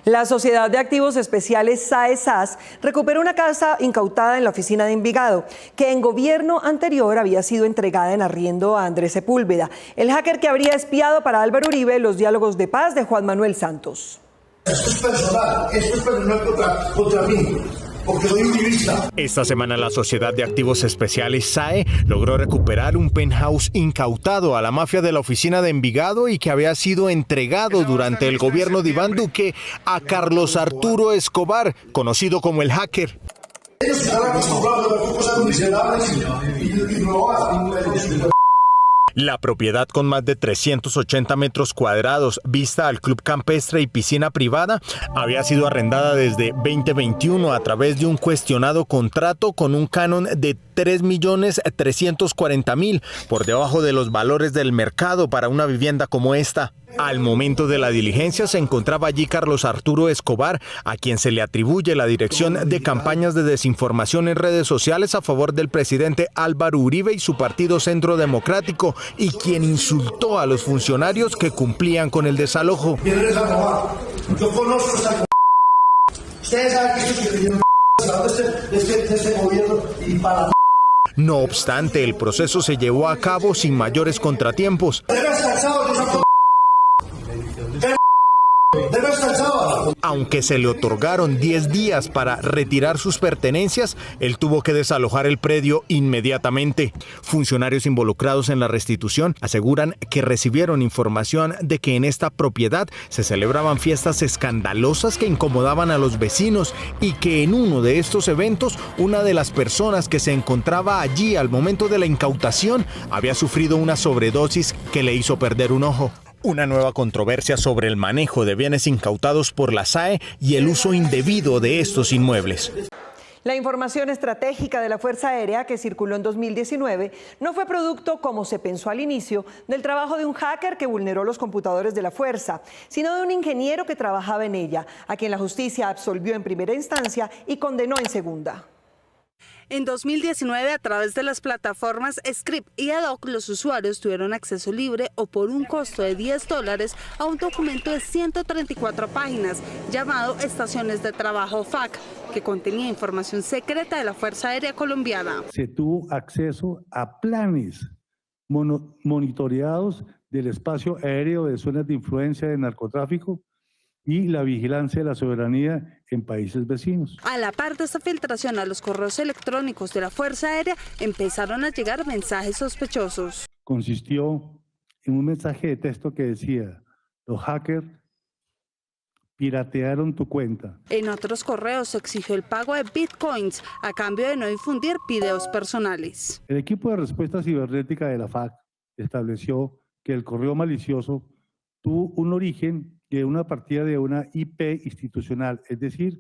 La Sociedad de Activos Especiales SAE-SAS recuperó una casa incautada en la oficina de Envigado, que en gobierno anterior había sido entregada en arriendo a Andrés Sepúlveda, el hacker que habría espiado para Álvaro Uribe los diálogos de paz de Juan Manuel Santos. Esto es personal contra mí. Porque soy uribista. Esta semana la Sociedad de Activos Especiales SAE logró recuperar un penthouse incautado a la mafia de la oficina de Envigado y que había sido entregado durante el gobierno de Iván Duque a Carlos Arturo Escobar, conocido como el hacker. Ellos están acostumbrados a las cosas miserables y robar. La propiedad, con más de 380 metros cuadrados, vista al club campestre y piscina privada, había sido arrendada desde 2021 a través de un cuestionado contrato con un canon de 3.340.000, por debajo de los valores del mercado para una vivienda como esta. Al momento de la diligencia se encontraba allí Carlos Arturo Escobar, a quien se le atribuye la dirección de campañas de desinformación en redes sociales a favor del presidente Álvaro Uribe y su partido Centro Democrático, y quien insultó a los funcionarios que cumplían con el desalojo. Vienen a robar. Yo conozco esta. Ustedes saben que este gobierno y para. No obstante, el proceso se llevó a cabo sin mayores contratiempos. Aunque se le otorgaron 10 días para retirar sus pertenencias, él tuvo que desalojar el predio inmediatamente. Funcionarios involucrados en la restitución aseguran que recibieron información de que en esta propiedad se celebraban fiestas escandalosas que incomodaban a los vecinos y que en uno de estos eventos una de las personas que se encontraba allí al momento de la incautación había sufrido una sobredosis que le hizo perder un ojo. Una nueva controversia sobre el manejo de bienes incautados por la SAE y el uso indebido de estos inmuebles. La información estratégica de la Fuerza Aérea que circuló en 2019 no fue producto, como se pensó al inicio, del trabajo de un hacker que vulneró los computadores de la Fuerza, sino de un ingeniero que trabajaba en ella, a quien la justicia absolvió en primera instancia y condenó en segunda. En 2019, a través de las plataformas Script y Adoc, los usuarios tuvieron acceso libre o por un costo de $10 a un documento de 134 páginas llamado Estaciones de Trabajo FAC, que contenía información secreta de la Fuerza Aérea Colombiana. Se tuvo acceso a planes monitoreados del espacio aéreo de zonas de influencia de narcotráfico y la vigilancia de la soberanía en países vecinos. A la par de esta filtración a los correos electrónicos de la Fuerza Aérea, empezaron a llegar mensajes sospechosos. Consistió en un mensaje de texto que decía: los hackers piratearon tu cuenta. En otros correos se exigió el pago de bitcoins a cambio de no difundir videos personales. El equipo de respuesta cibernética de la FAC estableció que el correo malicioso tuvo un origen de una partida de una IP institucional, es decir,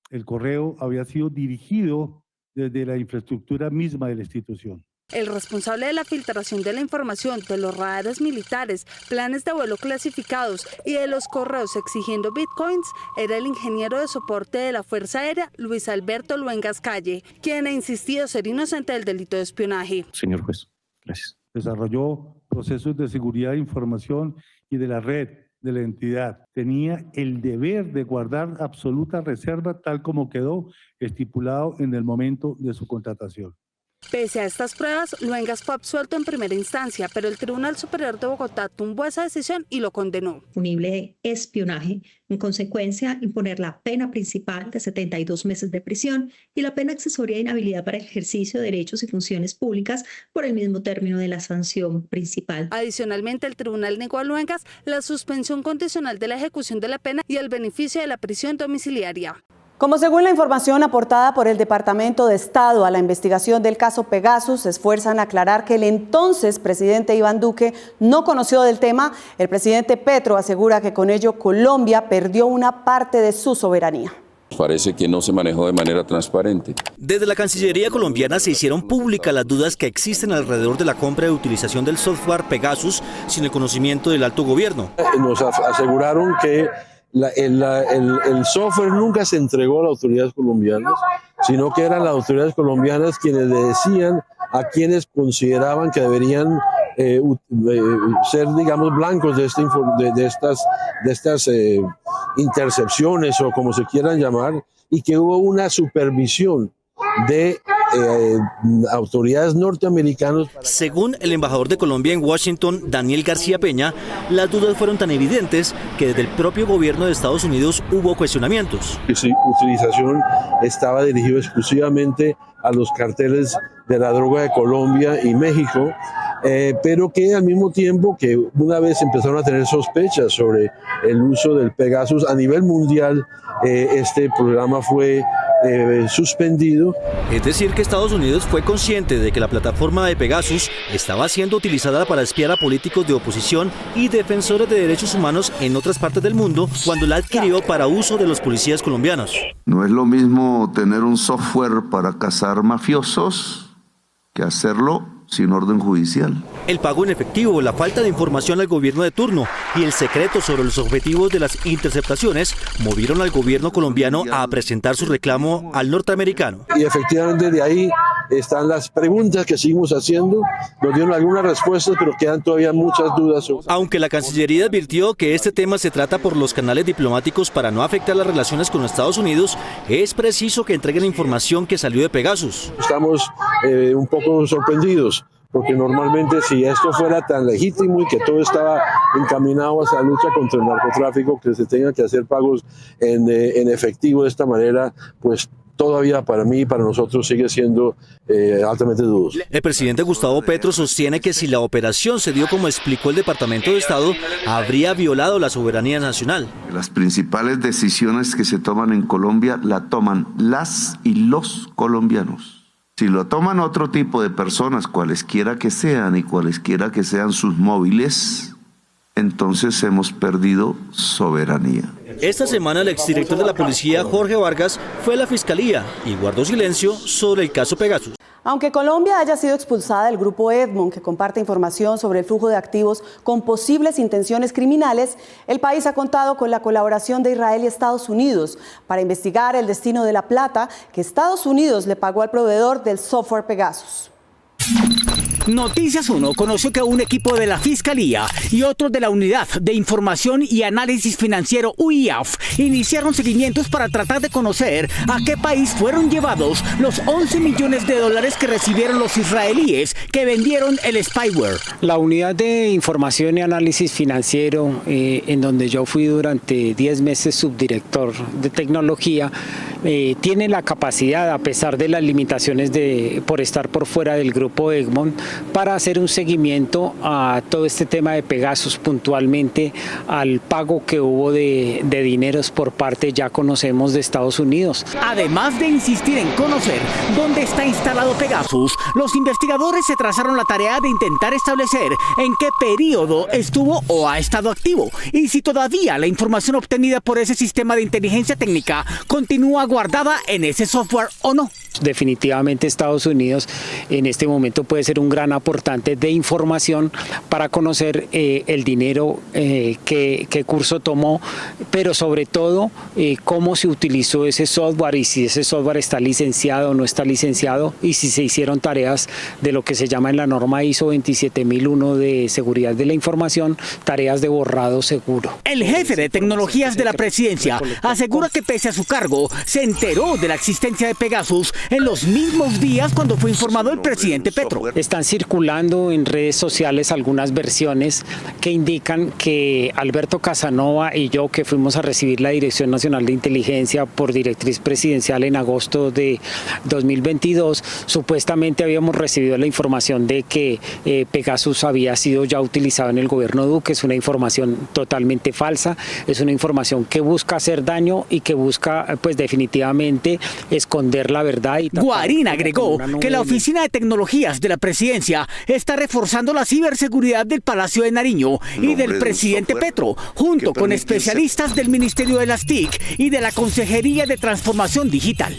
el correo había sido dirigido desde la infraestructura misma de la institución. El responsable de la filtración de la información de los radares militares, planes de vuelo clasificados y de los correos exigiendo bitcoins era el ingeniero de soporte de la Fuerza Aérea, Luis Alberto Luengas Calle, quien ha insistido ser inocente del delito de espionaje. Señor juez, gracias. Desarrolló procesos de seguridad de información y de la red de la entidad. Tenía el deber de guardar absoluta reserva, tal como quedó estipulado en el momento de su contratación. Pese a estas pruebas, Luengas fue absuelto en primera instancia, pero el Tribunal Superior de Bogotá tumbó esa decisión y lo condenó. Punible espionaje, en consecuencia imponer la pena principal de 72 meses de prisión y la pena accesoria de inhabilidad para el ejercicio de derechos y funciones públicas por el mismo término de la sanción principal. Adicionalmente, el tribunal negó a Luengas la suspensión condicional de la ejecución de la pena y el beneficio de la prisión domiciliaria. Como según la información aportada por el Departamento de Estado a la investigación del caso Pegasus, se esfuerzan a aclarar que el entonces presidente Iván Duque no conoció del tema. El presidente Petro asegura que con ello Colombia perdió una parte de su soberanía. Parece que no se manejó de manera transparente. Desde la Cancillería colombiana se hicieron públicas las dudas que existen alrededor de la compra y utilización del software Pegasus sin el conocimiento del alto gobierno. Nos aseguraron que el software nunca se entregó a las autoridades colombianas, sino que eran las autoridades colombianas quienes le decían a quienes consideraban que deberían ser, digamos, blancos de estas intercepciones o como se quieran llamar, y que hubo una supervisión de autoridades norteamericanas. Según el embajador de Colombia en Washington, Daniel García Peña, las dudas fueron tan evidentes que desde el propio gobierno de Estados Unidos hubo cuestionamientos. Su utilización estaba dirigida exclusivamente a los carteles de la droga de Colombia y México, pero que al mismo tiempo que una vez empezaron a tener sospechas sobre el uso del Pegasus a nivel mundial, este programa fue suspendido. Es decir, que Estados Unidos fue consciente de que la plataforma de Pegasus estaba siendo utilizada para espiar a políticos de oposición y defensores de derechos humanos en otras partes del mundo cuando la adquirió para uso de los policías colombianos. No es lo mismo tener un software para cazar mafiosos que hacerlo sin orden judicial. El pago en efectivo, la falta de información al gobierno de turno y el secreto sobre los objetivos de las interceptaciones movieron al gobierno colombiano a presentar su reclamo al norteamericano. Y efectivamente de ahí están las preguntas que seguimos haciendo. Nos dieron algunas respuestas, pero quedan todavía muchas dudas. Aunque la Cancillería advirtió que este tema se trata por los canales diplomáticos para no afectar las relaciones con Estados Unidos, es preciso que entreguen la información que salió de Pegasus. Estamos un poco sorprendidos, porque normalmente si esto fuera tan legítimo y que todo estaba encaminado hacia la lucha contra el narcotráfico, que se tengan que hacer pagos en efectivo de esta manera, pues todavía para mí y para nosotros sigue siendo altamente dudoso. El presidente Gustavo Petro sostiene que si la operación se dio como explicó el Departamento de Estado, habría violado la soberanía nacional. Las principales decisiones que se toman en Colombia la toman las y los colombianos. Si lo toman otro tipo de personas, cualesquiera que sean y cualesquiera que sean sus móviles, entonces hemos perdido soberanía. Esta semana el exdirector de la policía, Jorge Vargas, fue a la fiscalía y guardó silencio sobre el caso Pegasus. Aunque Colombia haya sido expulsada del grupo Egmont, que comparte información sobre el flujo de activos con posibles intenciones criminales, el país ha contado con la colaboración de Israel y Estados Unidos para investigar el destino de la plata que Estados Unidos le pagó al proveedor del software Pegasus. Noticias 1 conoció que un equipo de la Fiscalía y otro de la Unidad de Información y Análisis Financiero UIAF iniciaron seguimientos para tratar de conocer a qué país fueron llevados los 11 millones de dólares que recibieron los israelíes que vendieron el spyware. La Unidad de Información y Análisis Financiero, en donde yo fui durante 10 meses subdirector de tecnología, tiene la capacidad, a pesar de las limitaciones por estar por fuera del grupo Egmont, para hacer un seguimiento a todo este tema de Pegasus, puntualmente al pago que hubo de dineros por parte, ya conocemos, de Estados Unidos. Además de insistir en conocer dónde está instalado Pegasus, los investigadores se trazaron la tarea de intentar establecer en qué periodo estuvo o ha estado activo y si todavía la información obtenida por ese sistema de inteligencia técnica continúa guardada en ese software o no. Definitivamente Estados Unidos en este momento puede ser un gran aportante de información para conocer el dinero qué curso tomó, pero sobre todo cómo se utilizó ese software y si ese software está licenciado o no está licenciado y si se hicieron tareas de lo que se llama en la norma ISO 27001 de seguridad de la información, tareas de borrado seguro. El jefe de tecnologías de la presidencia asegura que pese a su cargo se enteró de la existencia de Pegasus en los mismos días cuando fue informado el presidente Petro. Están circulando en redes sociales algunas versiones que indican que Alberto Casanova y yo, que fuimos a recibir la Dirección Nacional de Inteligencia por directriz presidencial en agosto de 2022, supuestamente habíamos recibido la información de que Pegasus había sido ya utilizado en el gobierno Duque. Es una información totalmente falsa, es una información que busca hacer daño y que busca, pues definitivamente, esconder la verdad. Guarín agregó que la Oficina de Tecnologías de la Presidencia está reforzando la ciberseguridad del Palacio de Nariño y del presidente Petro, junto con especialistas del Ministerio de las TIC y de la Consejería de Transformación Digital.